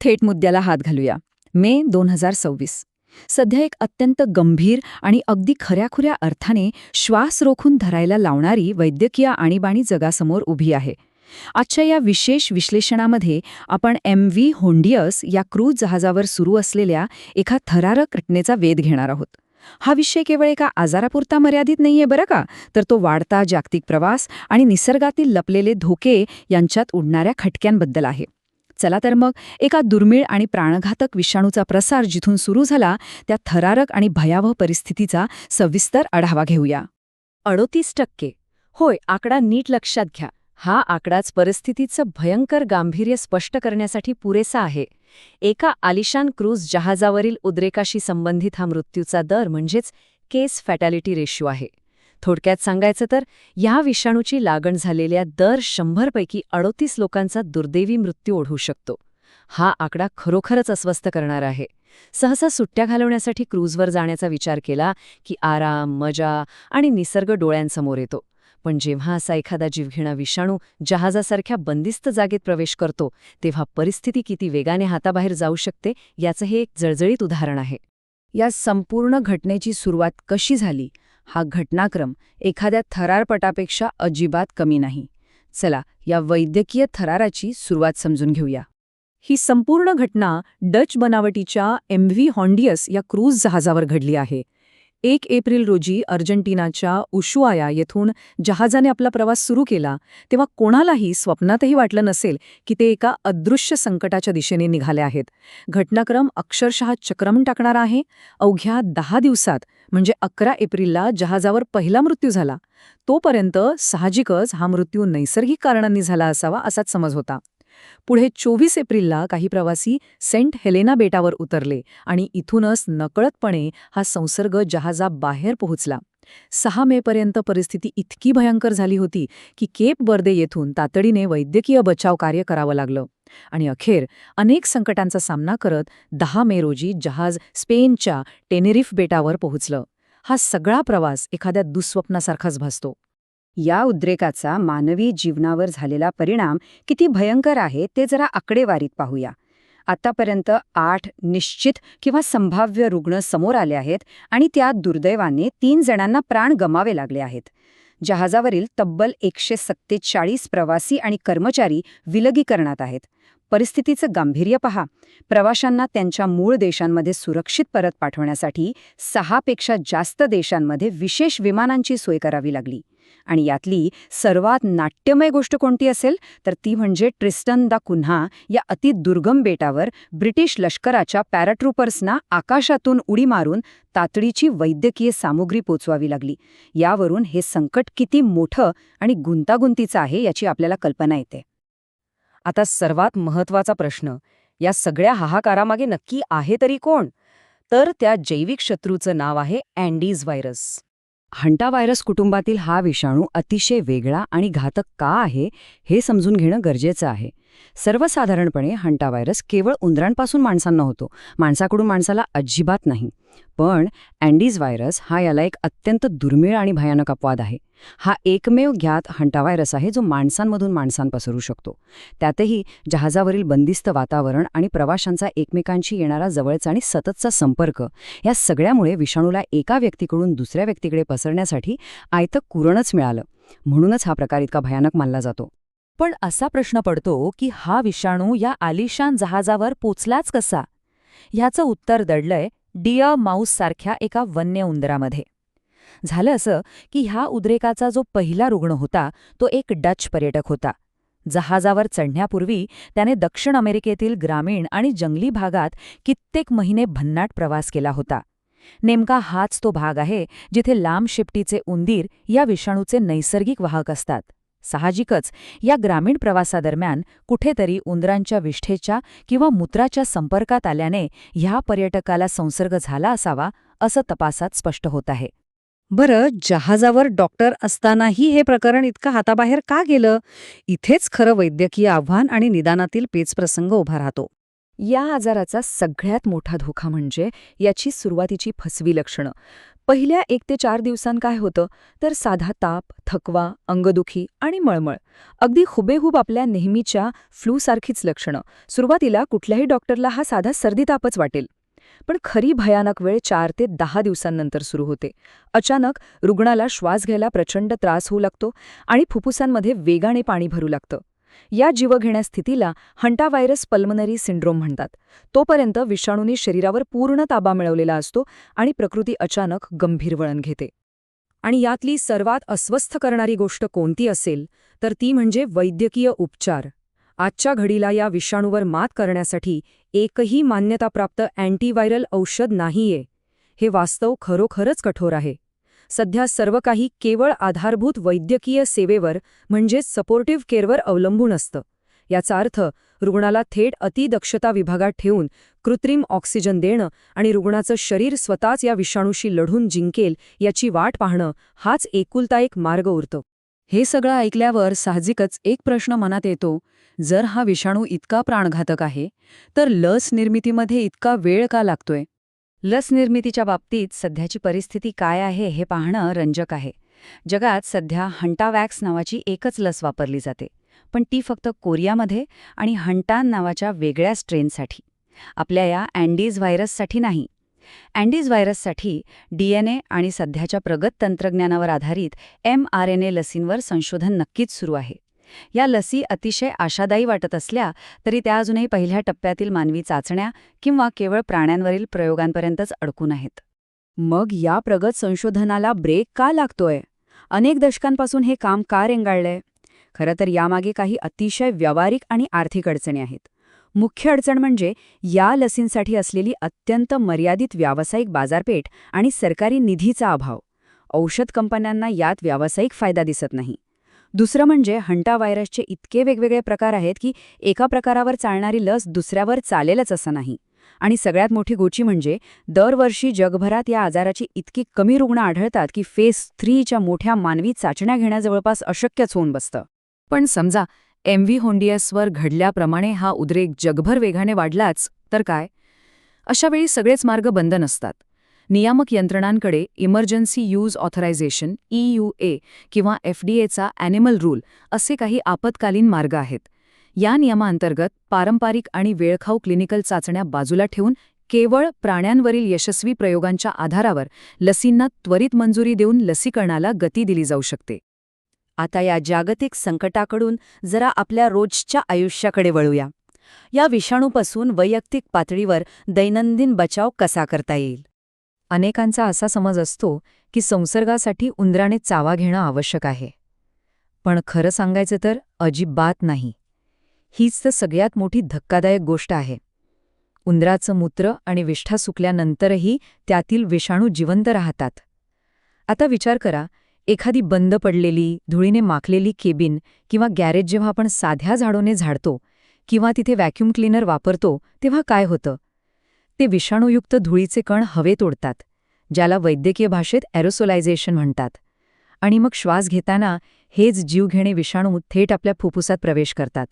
थेट मुद्द्याला हात घालूया. मे 2026. सध्या एक अत्यंत गंभीर आणि अगदी खऱ्याखुऱ्या अर्थाने श्वास रोखून धरायला लावणारी वैद्यकीय आणीबाणी जगासमोर उभी आहे. आजच्या या विशेष विश्लेषणामध्ये आपण MV होंडियस या क्रूझ जहाजावर सुरू असलेल्या एका थरारक घटनेचा वेध घेणार आहोत. हा विषय केवळ एका आजारापुरता मर्यादित नाहीये बरं का, तर तो वाढता जागतिक प्रवास आणि निसर्गातील लपलेले धोके यांच्यात उडणाऱ्या खटक्यांबद्दल आहे. चला तर मग एका दुर्मिळ आणि प्राणघातक विषाणूचा प्रसार जिथून सुरू झाला त्या थरारक आणि भयावह परिस्थितीचा सविस्तर आढावा घेऊया. 38%. होय, आकडा नीट लक्षात घ्या. हा आकडाच परिस्थितीचं भयंकर गांभीर्य स्पष्ट करण्यासाठी पुरेसा आहे. एका आलिशान क्रूझ जहाजावरील उद्रेकाशी संबंधित हा मृत्यूचा दर म्हणजेच केस फॅटॅलिटी रेशो आहे. थोडक्यात सांगायचं तर या विषाणूची लागण झालेल्या दर 100 पैकी 38 लोकांचा दुर्दैवी मृत्यू ओढवू शकतो. हा आकडा खरोखरच अस्वस्थ करणारा आहे. सहसा सुट्ट्या घालवण्यासाठी क्रूझवर जाण्याचा विचार केला की आराम, मजा आणि निसर्ग डोळ्यांसमोर येतो. पण जेव्हा असा एखादा जीवघेणा विषाणू जहाजासारख्या बंदिस्त जागेत प्रवेश करतो तेव्हा परिस्थिती किती वेगाने हाताबाहेर जाऊ शकते याचं हे एक जळजळीत उदाहरण आहे. या संपूर्ण घटनेची सुरुवात कशी झाली हा घटनाक्रम एखाद्या थरारपटापेक्षा अजिबात कमी नाही. चला या वैद्यकीय थराराची सुरुवात समजून घेऊया. ही संपूर्ण घटना डच बनावटीच्या MV होंडियस या क्रूझ जहाजावर घडली आहे. 1 एप्रिल रोजी अर्जेंटिनाच्या उशुआया येथून जहाजाने आपला प्रवास सुरू केला तेव्हा कोणालाही स्वप्नातही वाटलं नसेल की ते एका अदृश्य संकटाच्या दिशेने निघाले आहेत. घटनाक्रम अक्षरशः चक्रमून टाकणारा आहे. अवघ्या 10 दिवसात म्हणजे 11 एप्रिलला जहाजावर पहिला मृत्यू झाला. तोपर्यंत साहजिकच हा मृत्यू नैसर्गिक कारणांनी झाला असावा असाच समज होता. पुढे 24 एप्रिलला काही प्रवासी सेंट हेलेना बेटावर उतरले आणि इथूनच नकळतपणे हा संसर्ग जहाजाबाहेर पोहोचला. 6 मेपर्यंत परिस्थिती इतकी भयंकर झाली होती की केप बर्दे येथून तातडीने वैद्यकीय बचाव कार्य करावं लागलं. आणि अखेर अनेक संकटांचा सामना करत 10 मे रोजी जहाज स्पेनच्या टेनेरिफ बेटावर पोहोचलं. हा सगळा प्रवास एखाद्या दुःस्वप्नासारखाच भासतो. या उद्रेकाचा मानवी जीवनावर झालेला परिणाम किती भयंकर आहे ते जरा आकडेवारीत पाहूया. आतापर्यंत 8 निश्चित किंवा संभाव्य रुग्ण समोर आले आहेत आणि त्यात दुर्दैवाने 3 जणांना प्राण गमावे लागले आहेत. जहाजावरील तब्बल 147 प्रवासी आणि कर्मचारी विलगीकरणात आहेत. परिस्थितीचं गांभीर्य पहा. प्रवाशांना त्यांच्या मूळ देशांमध्ये सुरक्षित परत पाठवण्यासाठी 6 पेक्षा जास्त देशांमध्ये विशेष विमानांची सोय करावी लागली. आणि यातली सर्वात नाट्यमय गोष्ट कोणती असेल तर ती म्हणजे ट्रिस्टन दा कुन्हा या अतिदुर्गम बेटावर ब्रिटिश लष्कराच्या पॅराट्रूपर्सना आकाशातून उडी मारून तातडीची वैद्यकीय सामुग्री पोचवावी लागली. यावरून हे संकट किती मोठं आणि गुंतागुंतीचं आहे याची आपल्याला कल्पना येते. आता सर्वात महत्त्वाचा प्रश्न, या सगळ्या हाहाकारामागे नक्की आहे तरी कोण? तर त्या जैविक शत्रूचं नाव आहे अँडीज व्हायरस. हंटा व्हायरस कुटुंबातील हा विषाणू अतिशय वेगळा आणि घातक का आहे हे समजून घेणं गरजेचं आहे. सर्वसाधारणपणे हंटा व्हायरस केवळ उंदरांपासून माणसांना होतो, माणसाकडून माणसाला अजिबात नाही. पण अँडीज व्हायरस हा याला एक अत्यंत दुर्मिळ आणि भयानक अपवाद आहे. हा एकमेव ज्ञात हंटा व्हायरस आहे जो माणसांमधून माणसांना पसरू शकतो. त्यातही जहाजावरील बंदिस्त वातावरण आणि प्रवाशांचा एकमेकांशी येणारा जवळचा आणि सततचा संपर्क या सगळ्यामुळे विषाणूला एका व्यक्तीकडून दुसऱ्या व्यक्तीकडे पसरण्यासाठी आयतं कुरणच मिळालं. म्हणूनच हा प्रकार इतका भयानक मानला जातो. पण असा प्रश्न पडतो की हा विषाणू या आलिशान जहाजावर पोचलाच कसा? ह्याचं उत्तर दडलंय डिअर माऊस सारख्या एका वन्य उंदरामध्ये. झालं असं की ह्या उद्रेकाचा जो पहिला रुग्ण होता तो एक डच पर्यटक होता. जहाजावर चढण्यापूर्वी त्याने दक्षिण अमेरिकेतील ग्रामीण आणि जंगली भागात कित्येक महिने भन्नाट प्रवास केला होता. नेमका हाच तो भाग आहे जिथे लांब शेपटीचे उंदीर या विषाणूचे नैसर्गिक वाहक असतात. साहजिकच या ग्रामीण प्रवासादरम्यान कुठेतरी उंदरांच्या विष्ठेच्या किंवा मूत्राच्या संपर्कात आल्याने ह्या पर्यटकाला संसर्ग झाला असावा असं तपासात स्पष्ट होत आहे. बरं, जहाजावर डॉक्टर असतानाही हे प्रकरण इतकं हाताबाहेर का गेलं? इथेच खरं वैद्यकीय आव्हान आणि निदानातील पेचप्रसंग उभा राहतो. या आजाराचा सगळ्यात मोठा धोका म्हणजे याची सुरुवातीची फसवी लक्षणं. पहिल्या 1 ते 4 दिवसांत काय होतं तर साधा ताप, थकवा, अंगदुखी आणि मळमळ. अगदी हुबेहूब आपल्या नेहमीच्या फ्लूसारखीच लक्षणं. सुरुवातीला कुठल्याही डॉक्टरला हा साधा सर्दी तापच वाटेल. पण खरी भयानक वेळ 4 ते 10 दिवसांनंतर सुरू होते. अचानक रुग्णाला श्वास घ्यायला प्रचंड त्रास होऊ लागतो आणि फुफ्फुसांमध्ये वेगाने पाणी भरू लागतं. या जीवघेण्या स्थितीला हंटावायरस पल्मनरी सिंड्रोम म्हणतात. तोपर्यंत विषाणूने शरीरावर पूर्ण ताबा मिळवलेला असतो आणि प्रकृती अचानक गंभीर वळण घेते. आणि यातली सर्वात अस्वस्थ करणारी गोष्ट कोणती असेल तर ती म्हणजे वैद्यकीय उपचार. आजच्या घडीला या विषाणूवर मात करण्यासाठी एकही मान्यताप्राप्त अँटीव्हायरल औषध नाहीये. हे वास्तव खरोखरच कठोर आहे. सध्या सर्व काही केवळ आधारभूत वैद्यकीय सेवेवर म्हणजेच सपोर्टिव्ह केअरवर अवलंबून असतं. याचा अर्थ रुग्णाला थेट अतिदक्षता विभागात ठेवून कृत्रिम ऑक्सिजन देणं आणि रुग्णाचं शरीर स्वतःच या विषाणूशी लढून जिंकेल याची वाट पाहणं हाच एकुलता एक मार्ग उरतो. हे सगळं ऐकल्यावर साहजिकच एक प्रश्न मनात येतो, जर हा विषाणू इतका प्राणघातक आहे तर लस निर्मितीमध्ये इतका वेळ का लागतोय? लस निर्मितीच्या बाबतीत सध्याची परिस्थिती काय आहे हे पाहणं रंजक आहे. जगात सध्या हंटावॅक्स नावाची एकच लस वापरली जाते, पण ती फक्त कोरियामध्ये आणि हंटान नावाच्या वेगळ्या स्ट्रेनसाठी. आपल्या या अँडीज व्हायरससाठी नाही. अँडीज व्हायरससाठी DNA आणि सध्याच्या प्रगत तंत्रज्ञानावर आधारित mRNA लसींवर संशोधन नक्कीच सुरू आहे. या लसी अतिशय आशादायी वाटत असल्या तरी त्या अजूनही पहिल्या टप्प्यातील मानवी चाचण्या किंवा केवळ प्राण्यांवरील प्रयोगांपर्यंतच अडकून आहेत. मग या प्रगत संशोधनाला ब्रेक का लागतोय? अनेक दशकांपासून हे काम का रेंगाळलंय? खरं तर यामागे काही अतिशय व्यावहारिक आणि आर्थिक अडचणी आहेत. मुख्य अडचण म्हणजे या लसींसाठी असलेली अत्यंत मर्यादित व्यावसायिक बाजारपेठ आणि सरकारी निधीचा अभाव. औषध कंपन्यांना यात व्यावसायिक फायदा दिसत नाही. दुसरं म्हणजे हंटाव्हायरसचे इतके वेगवेगळे प्रकार आहेत की एका प्रकारावर चालणारी लस दुसऱ्यावर चालेलच असं नाही. आणि सगळ्यात मोठी गोची म्हणजे दरवर्षी जगभरात या आजाराची इतकी कमी रुग्ण आढळतात की फेज 3च्या मोठ्या मानवी चाचण्या घेणं जवळपास अशक्यच होऊन बसतं. पण समजा MV होंडियसवर घडल्याप्रमाणे हा उद्रेक जगभर वेगाने वाढलाच तर काय? अशावेळी सगळेच मार्ग बंद नसतात. नियामक यंत्रणांकडे इमर्जन्सी यूज ऑथरायझेशन EUA किंवा FDAचा ॲनिमल रूल असे काही आपत्कालीन मार्ग आहेत. या नियमांतर्गत पारंपरिक आणि वेळखाऊ क्लिनिकल चाचण्या बाजूला ठेवून केवळ प्राण्यांवरील यशस्वी प्रयोगांच्या आधारावर लसींना त्वरित मंजुरी देऊन लसीकरणाला गती दिली जाऊ शकते. आता या जागतिक संकटाकडून जरा आपल्या रोजच्या आयुष्याकडे वळूया. या विषाणूपासून वैयक्तिक पातळीवर दैनंदिन बचाव कसा करता येईल? अनेकांचा असा समज असतो की संसर्गासाठी उंदराने चावा घेणं आवश्यक आहे. पण खरं सांगायचं तर अजिबात नाही. हीच तर सगळ्यात मोठी धक्कादायक गोष्ट आहे. उंदराचं मूत्र आणि विष्ठा सुकल्यानंतरही त्यातील विषाणू जिवंत राहतात. आता विचार करा, एखादी बंद पडलेली, धुळीने माखलेली केबिन किंवा गॅरेज जेव्हा आपण साध्या झाडूने झाडतो किंवा तिथे व्हॅक्यूम क्लीनर वापरतो तेव्हा काय होतं? ते विषाणूयुक्त धुळीचे कण हवेत उडतात, ज्याला वैद्यकीय भाषेत एरोसोलायझेशन म्हणतात. आणि मग श्वास घेताना हेच जीवघेणे विषाणू थेट आपल्या फुफ्फुसात प्रवेश करतात.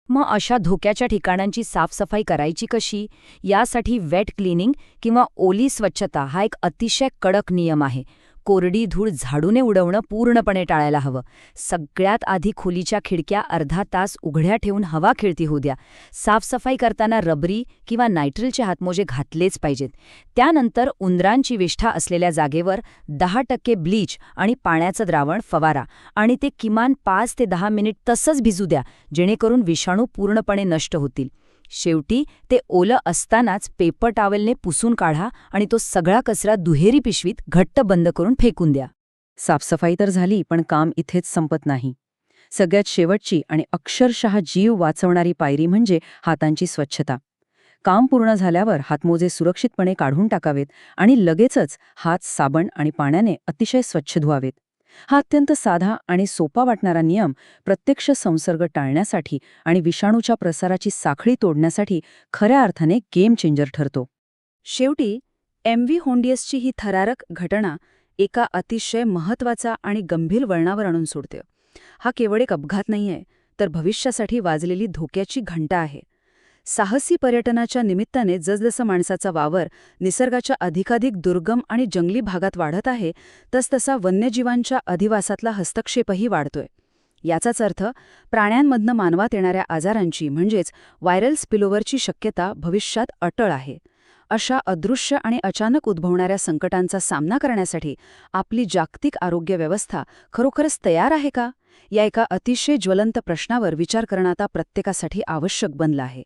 मग अशा धोक्याच्या ठिकाणांची साफसफाई करायची कशी? यासाठी वेट क्लिनिंग किंवा ओली स्वच्छता हा एक अतिशय कडक नियम आहे. कोरडी धूळ झाडूने उडवणं पूर्णपणे टाळायला हवं. सगळ्यात आधी खोलीच्या खिडक्या अर्धा तास उघड्या ठेवून हवा खेळती होऊ द्या. साफसफाई करताना रबरी किंवा नायट्रिलचे हातमोजे घातलेच पाहिजेत. त्यानंतर उंदरांची विष्ठा असलेल्या जागेवर 10% ब्लीच आणि पाण्याचं द्रावण फवारा आणि ते किमान 5 ते 10 मिनिट तसंच भिजू द्या, जेणेकरून विषाणू पूर्णपणे नष्ट होतील. शेवटी ते ओलं असतानाच पेपर टॉवेलने पुसून काढा आणि तो सगळा कचरा दुहेरी पिशवीत घट्ट बंद करून फेकून द्या. साफसफाई तर झाली, पण काम इथेच संपत नाही. सगळ्यात शेवटची आणि अक्षरशः जीव वाचवणारी पायरी म्हणजे हातांची स्वच्छता. काम पूर्ण झाल्यावर हातमोजे सुरक्षितपणे काढून टाकावेत आणि लगेचच हात साबण आणि पाण्याने अतिशय स्वच्छ धुवावेत. हा अत्यंत साधा आणि सोपा वाटणारा नियम प्रत्यक्ष संसर्ग टाळण्यासाठी आणि विषाणूच्या प्रसाराची साखळी तोडण्यासाठी खऱ्या अर्थाने गेम चेंजर ठरतो. शेवटी MV होंडियसची ही थरारक घटना एका अतिशय महत्त्वाचा आणि गंभीर वळणावर आणून सोडते. हा केवळ एक अपघात नाहीये, तर भविष्यासाठी वाजलेली धोक्याची घंटा आहे. साहसी पर्यटनाच्या निमित्ताने जसजसं माणसाचा वावर निसर्गाच्या अधिकाधिक दुर्गम आणि जंगली भागात वाढत आहे, तसतसा वन्यजीवांच्या अधिवासातला हस्तक्षेपही वाढतोय. याचाच अर्थ प्राण्यांमधनं मानवात येणाऱ्या आजारांची म्हणजेच व्हायरल स्पिलोव्हरची शक्यता भविष्यात अटळ आहे. अशा अदृश्य आणि अचानक उद्भवणाऱ्या संकटांचा सामना करण्यासाठी आपली जागतिक आरोग्य व्यवस्था खरोखरच तयार आहे का? या एका अतिशय ज्वलंत प्रश्नावर विचार करणं आता प्रत्येकासाठी आवश्यक बनलं आहे.